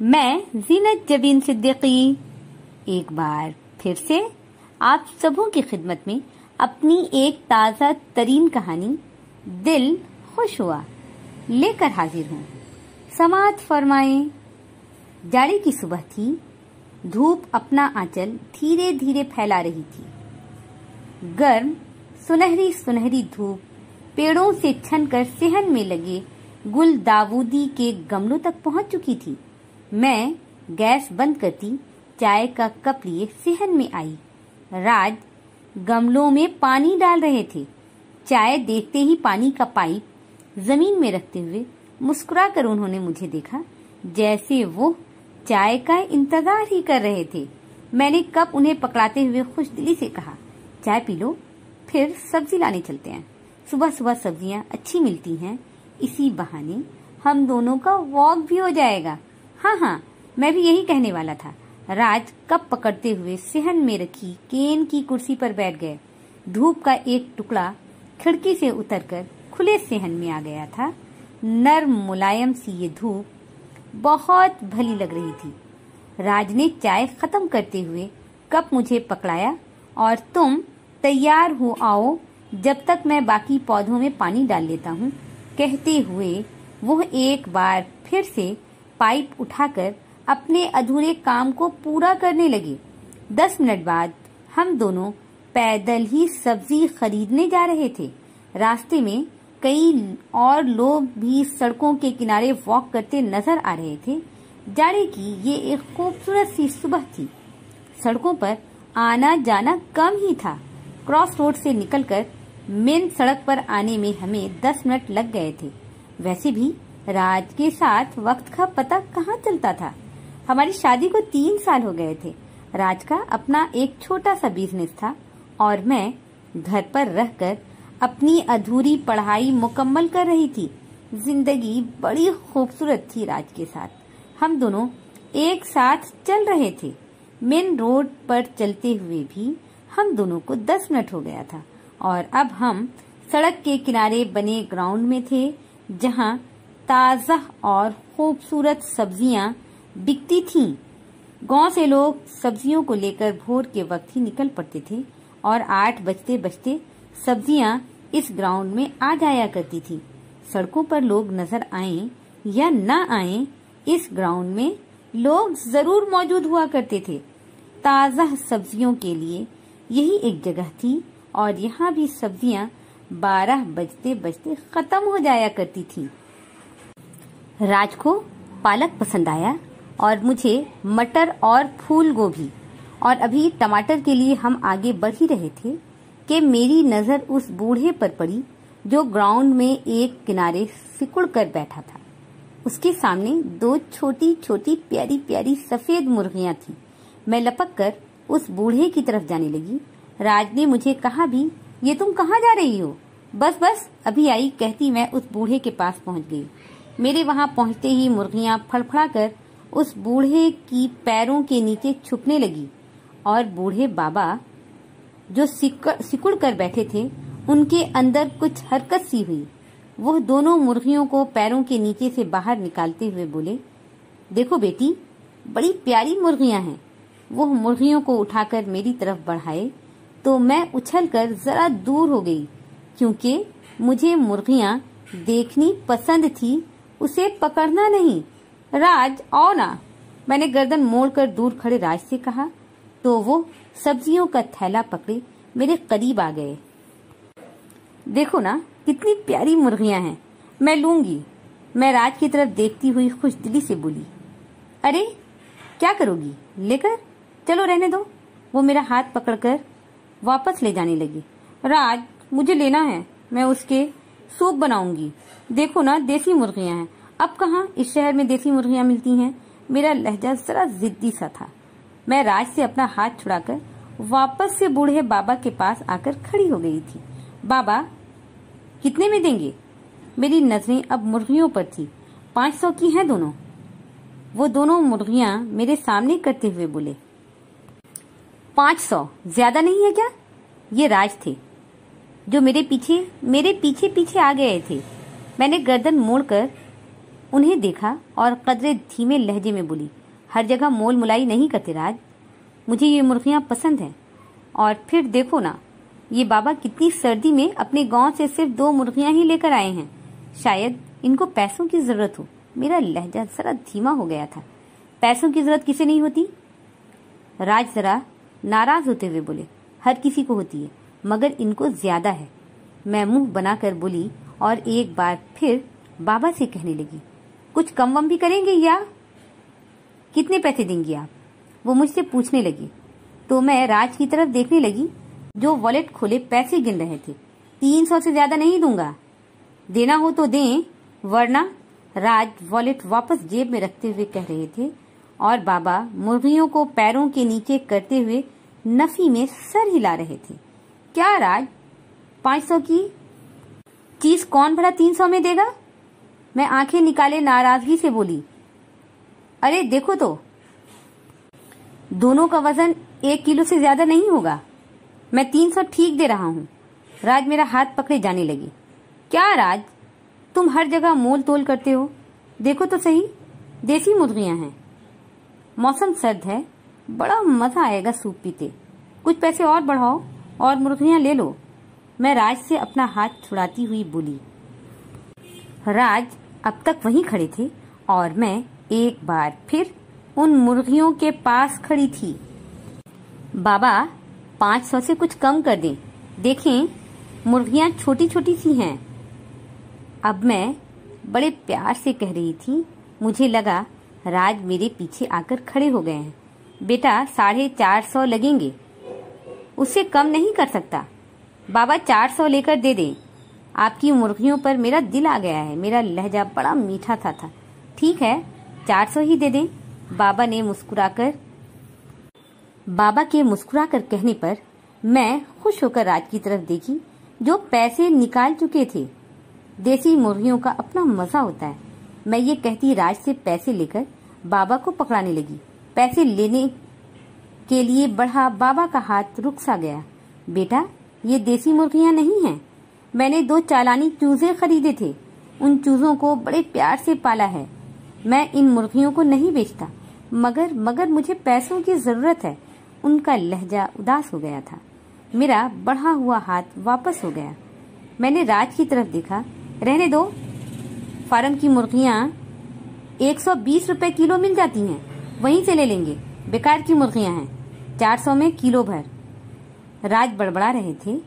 मैं जीनत जबीन सिद्दीकी एक बार फिर से आप सबों की खिदमत में अपनी एक ताज़ा तरीन कहानी दिल खुश हुआ लेकर हाजिर हूँ। समाअत फरमाएं। जाड़े की सुबह थी। धूप अपना आंचल धीरे धीरे फैला रही थी। गर्म सुनहरी सुनहरी धूप पेड़ों से छनकर सेहन में लगे गुल दाऊदी के गमलों तक पहुंच चुकी थी। मैं गैस बंद करती चाय का कप लिए सेहन में आई। राज गमलों में पानी डाल रहे थे। चाय देखते ही पानी का पाइप जमीन में रखते हुए मुस्कुराकर उन्होंने मुझे देखा, जैसे वो चाय का इंतजार ही कर रहे थे। मैंने कप उन्हें पकड़ाते हुए खुशदिली से कहा, चाय पी लो, फिर सब्जी लाने चलते हैं। सुबह सुबह सब्जियां अच्छी मिलती हैं, इसी बहाने हम दोनों का वॉक भी हो जाएगा। हाँ, मैं भी यही कहने वाला था। राज कप पकड़ते हुए सेहन में रखी केन की कुर्सी पर बैठ गए। धूप का एक टुकड़ा खिड़की से उतरकर खुले सेहन में आ गया था। नर्म मुलायम सी ये धूप बहुत भली लग रही थी। राज ने चाय खत्म करते हुए कप मुझे पकड़ाया और तुम तैयार हो आओ, जब तक मैं बाकी पौधों में पानी डाल लेता हूँ, कहते हुए वो एक बार फिर से पाइप उठाकर अपने अधूरे काम को पूरा करने लगे। 10 मिनट बाद हम दोनों पैदल ही सब्जी खरीदने जा रहे थे। रास्ते में कई और लोग भी सड़कों के किनारे वॉक करते नजर आ रहे थे। जाड़े की ये एक खूबसूरत सी सुबह थी। सड़कों पर आना जाना कम ही था। क्रॉस रोड से निकलकर मेन सड़क पर आने में हमें 10 मिनट लग गए थे। वैसे भी राज के साथ वक्त का पता कहाँ चलता था। हमारी शादी को 3 साल हो गए थे। राज का अपना एक छोटा सा बिजनेस था और मैं घर पर रहकर अपनी अधूरी पढ़ाई मुकम्मल कर रही थी। जिंदगी बड़ी खूबसूरत थी राज के साथ। हम दोनों एक साथ चल रहे थे। मेन रोड पर चलते हुए भी हम दोनों को 10 मिनट हो गया था और अब हम सड़क के किनारे बने ग्राउंड में थे, जहां ताजा और खूबसूरत सब्जियां बिकती थीं। गांव से लोग सब्जियों को लेकर भोर के वक्त ही निकल पड़ते थे और 8 बजते बजते सब्जियां इस ग्राउंड में आ जाया करती थी। सड़कों पर लोग नजर आए या न आए, इस ग्राउंड में लोग जरूर मौजूद हुआ करते थे। ताजा सब्जियों के लिए यही एक जगह थी और यहाँ भी सब्जियां 12 बजते बजते खत्म हो जाया करती थी। राज को पालक पसंद आया और मुझे मटर और फूल गोभी, और अभी टमाटर के लिए हम आगे बढ़ ही रहे थे कि मेरी नजर उस बूढ़े पर पड़ी जो ग्राउंड में एक किनारे सिकुड़ कर बैठा था। उसके सामने 2 छोटी छोटी प्यारी प्यारी सफेद मुर्गियां थीं। मैं लपक कर उस बूढ़े की तरफ जाने लगी। राज ने मुझे कहा भी, ये तुम कहाँ जा रही हो? बस अभी आई, कहती मैं उस बूढ़े के पास पहुंच गई। मेरे वहां पहुंचते ही मुर्गियां फड़फड़ा कर उस बूढ़े की पैरों के नीचे छुपने लगी और बूढ़े बाबा जो सिकुड़ कर बैठे थे, उनके अंदर कुछ हरकत सी हुई। वह दोनों मुर्गियों को पैरों के नीचे से बाहर निकालते हुए बोले, देखो बेटी, बड़ी प्यारी मुर्गियां हैं। वह मुर्गियों को उठाकर मेरी तरफ बढ़ाए तो मैं उछलकर जरा दूर हो गई, क्योंकि मुझे मुर्गियां देखनी पसंद थी, उसे पकड़ना नहीं। राज आओ ना, मैंने गर्दन मोड़कर दूर खड़े राज से कहा, तो वो सब्जियों का थैला पकड़े मेरे करीब आ गए। देखो ना, कितनी प्यारी मुर्गियां हैं, मैं लूंगी। मैं राज की तरफ देखती हुई खुशदिली से बोली, अरे क्या करोगी, लेकर चलो, रहने दो। वो मेरा हाथ पकड़कर वापस ले जाने लगी। राज, मुझे लेना है, मैं उसके सूप बनाऊंगी। देखो ना, देसी मुर्गियां हैं। अब कहाँ इस शहर में देसी मुर्गियां मिलती हैं। मेरा लहजा जरा जिद्दी सा था। मैं राज से अपना हाथ छुड़ाकर वापस से बूढ़े बाबा के पास आकर खड़ी हो गई थी। बाबा, कितने में देंगे? मेरी नजरें अब मुर्गियों पर थी। 500 की हैं दोनों। वो दोनों मुर्गियां मेरे सामने करते हुए बोले, 500 ज्यादा नहीं है क्या? ये राज थे जो मेरे पीछे पीछे आ गए थे। मैंने गर्दन मोड़कर उन्हें देखा और कदरे धीमे लहजे में बोली, हर जगह मोल मुलाई नहीं करते राज, मुझे ये मुर्गियां पसंद हैं। और फिर देखो ना, ये बाबा कितनी सर्दी में अपने गांव से सिर्फ 2 मुर्गियां ही लेकर आए हैं, शायद इनको पैसों की जरूरत हो। मेरा लहजा जरा धीमा हो गया था। पैसों की जरूरत किसे नहीं होती? राज जरा नाराज होते हुए बोले, हर किसी को होती है, मगर इनको ज्यादा है। मैं मुंह बनाकर बोली और एक बार फिर बाबा से कहने लगी, कुछ कम वम भी करेंगे या? कितने पैसे देंगी आप? वो मुझसे पूछने लगी तो मैं राज की तरफ देखने लगी जो वॉलेट खोले पैसे गिन रहे थे। 300 से ज्यादा नहीं दूंगा, देना हो तो दें, वरना। राज वॉलेट वापस जेब में रखते हुए कह रहे थे और बाबा मुर्गियों को पैरों के नीचे करते हुए नफी में सर हिला रहे थे। क्या राज, 500 की चीज कौन भला 300 में देगा? मैं आंखें निकाले नाराजगी से बोली, अरे देखो तो, दोनों का वजन 1 किलो से ज्यादा नहीं होगा। मैं 300 ठीक दे रहा हूँ। राज मेरा हाथ पकड़े जाने लगे। क्या राज, तुम हर जगह मोल तोल करते हो, देखो तो सही, देसी मुर्गियां हैं, मौसम सर्द है, बड़ा मजा आएगा सूप पीते। कुछ पैसे और बढ़ाओ और मुर्गियां ले लो। मैं राज से अपना हाथ छुड़ाती हुई बोली। राज अब तक वहीं खड़े थे और मैं एक बार फिर उन मुर्गियों के पास खड़ी थी। बाबा 500 से कुछ कम कर दें, देखें मुर्गियां छोटी छोटी सी हैं। अब मैं बड़े प्यार से कह रही थी। मुझे लगा राज मेरे पीछे आकर खड़े हो गए हैं। बेटा 450 लगेंगे, उससे कम नहीं कर सकता। बाबा 400 लेकर दे दें। आपकी मुर्गियों पर मेरा दिल आ गया है। मेरा लहजा बड़ा मीठा था। ठीक है, 400 ही दे दें। बाबा के मुस्कुराकर कहने पर मैं खुश होकर राज की तरफ देखी जो पैसे निकाल चुके थे। देसी मुर्गियों का अपना मजा होता है। मैं ये कहती राज से पैसे लेकर बाबा को पकड़ाने लगी। पैसे लेने के लिए बढ़ा, बाबा का हाथ रुक सा गया। बेटा, ये देसी मुर्गियां नहीं हैं। मैंने 2 चालानी चूजे खरीदे थे। उन चूजों को बड़े प्यार से पाला है। मैं इन मुर्गियों को नहीं बेचता, मगर मुझे पैसों की जरूरत है। उनका लहजा उदास हो गया था। मेरा बढ़ा हुआ हाथ वापस हो गया। मैंने राज की तरफ देखा। रहने दो, फार्म की मुर्गियां 120 रुपए किलो मिल जाती हैं, वहीं से ले लेंगे। बेकार की मुर्गियां हैं, 400 में किलो भर। राज बड़बड़ा रहे थे।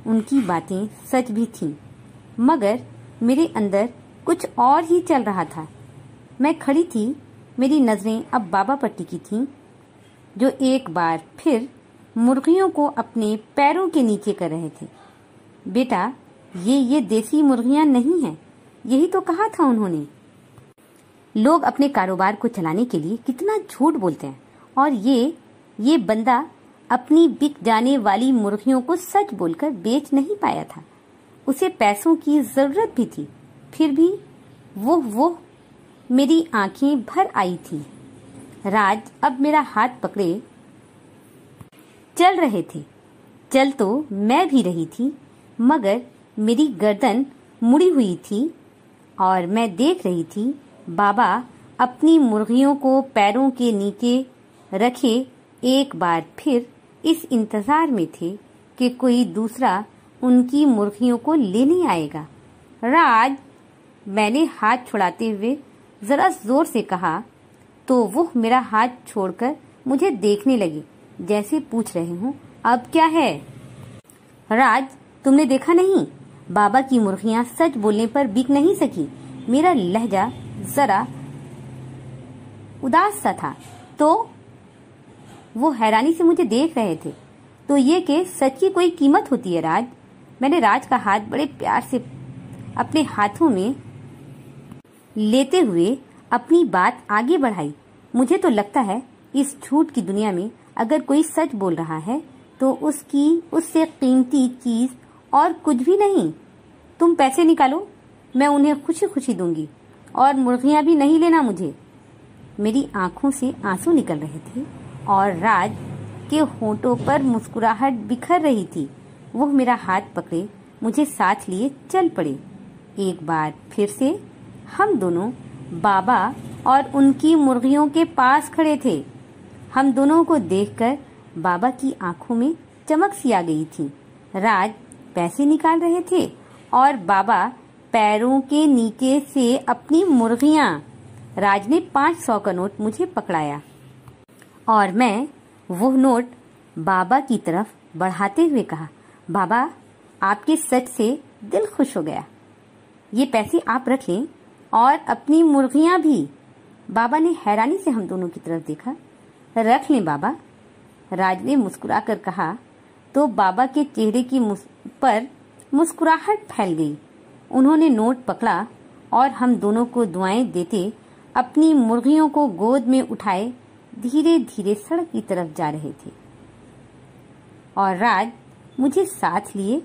उनकी बातें सच भी थीं, मगर मेरे अंदर कुछ और ही चल रहा था। मैं खड़ी थी, मेरी नजरें अब बाबा पर टिकी थीं, जो एक बार फिर मुर्गियों को अपने पैरों के नीचे कर रहे थे। बेटा, ये देसी मुर्गियां नहीं हैं, यही तो कहा था उन्होंने। लोग अपने कारोबार को चलाने के लिए कितना झूठ बोलते हैं, और ये बंदा अपनी बिक जाने वाली मुर्गियों को सच बोलकर बेच नहीं पाया था। उसे पैसों की जरूरत भी थी, फिर भी वो मेरी आंखें भर आई थी। राज अब मेरा हाथ पकड़े चल रहे थे। चल तो मैं भी रही थी, मगर मेरी गर्दन मुड़ी हुई थी और मैं देख रही थी बाबा अपनी मुर्गियों को पैरों के नीचे रखे एक बार फिर इस इंतजार में थे कि कोई दूसरा उनकी मुर्गियों को लेने आएगा। राज, मैंने हाथ छुड़ाते हुए जरा जोर से कहा, तो वो मेरा हाथ छोड़कर मुझे देखने लगे, जैसे पूछ रहे हूँ, अब क्या है? राज, तुमने देखा नहीं, बाबा की मुर्गियां सच बोलने पर बिक नहीं सकी। मेरा लहजा जरा उदास सा था। तो वो हैरानी से मुझे देख रहे थे। तो ये कि सच की कोई कीमत होती है राज? मैंने राज का हाथ बड़े प्यार से अपने हाथों में लेते हुए अपनी बात आगे बढ़ाई। मुझे तो लगता है इस झूठ की दुनिया में अगर कोई सच बोल रहा है तो उससे कीमती चीज और कुछ भी नहीं। तुम पैसे निकालो, मैं उन्हें खुशी खुशी दूंगी, और मुर्गियां भी नहीं लेना मुझे। मेरी आंखों से आंसू निकल रहे थे और राज के होठों पर मुस्कुराहट बिखर रही थी। वो मेरा हाथ पकड़े मुझे साथ लिए चल पड़े। एक बार फिर से हम दोनों बाबा और उनकी मुर्गियों के पास खड़े थे। हम दोनों को देखकर बाबा की आंखों में चमक सी आ गई थी। राज पैसे निकाल रहे थे और बाबा पैरों के नीचे से अपनी मुर्गियां। राज ने 500 का नोट मुझे पकड़ाया और मैं वो नोट बाबा की तरफ बढ़ाते हुए कहा, बाबा आपके सच से दिल खुश हो गया। ये पैसे आप रख लें और अपनी मुर्गियां भी। बाबा ने हैरानी से हम दोनों की तरफ देखा। रख लें बाबा, राज ने मुस्कुराकर कहा तो बाबा के चेहरे की पर मुस्कुराहट फैल गई। उन्होंने नोट पकड़ा और हम दोनों को दुआएं देते अपनी मुर्गियों को गोद में उठाए धीरे धीरे सड़क की तरफ जा रहे थे और राज मुझे साथ लिए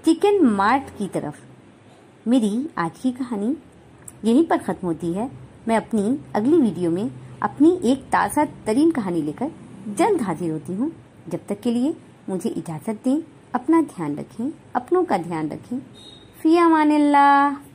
चिकन मार्ट की तरफ। मेरी आज की कहानी यहीं पर खत्म होती है। मैं अपनी अगली वीडियो में अपनी एक ताज़ा तरीन कहानी लेकर जल्द हाजिर होती हूँ। जब तक के लिए मुझे इजाज़त दें। अपना ध्यान रखें, अपनों का ध्यान रखें। फ़ी अमानिल्लाह।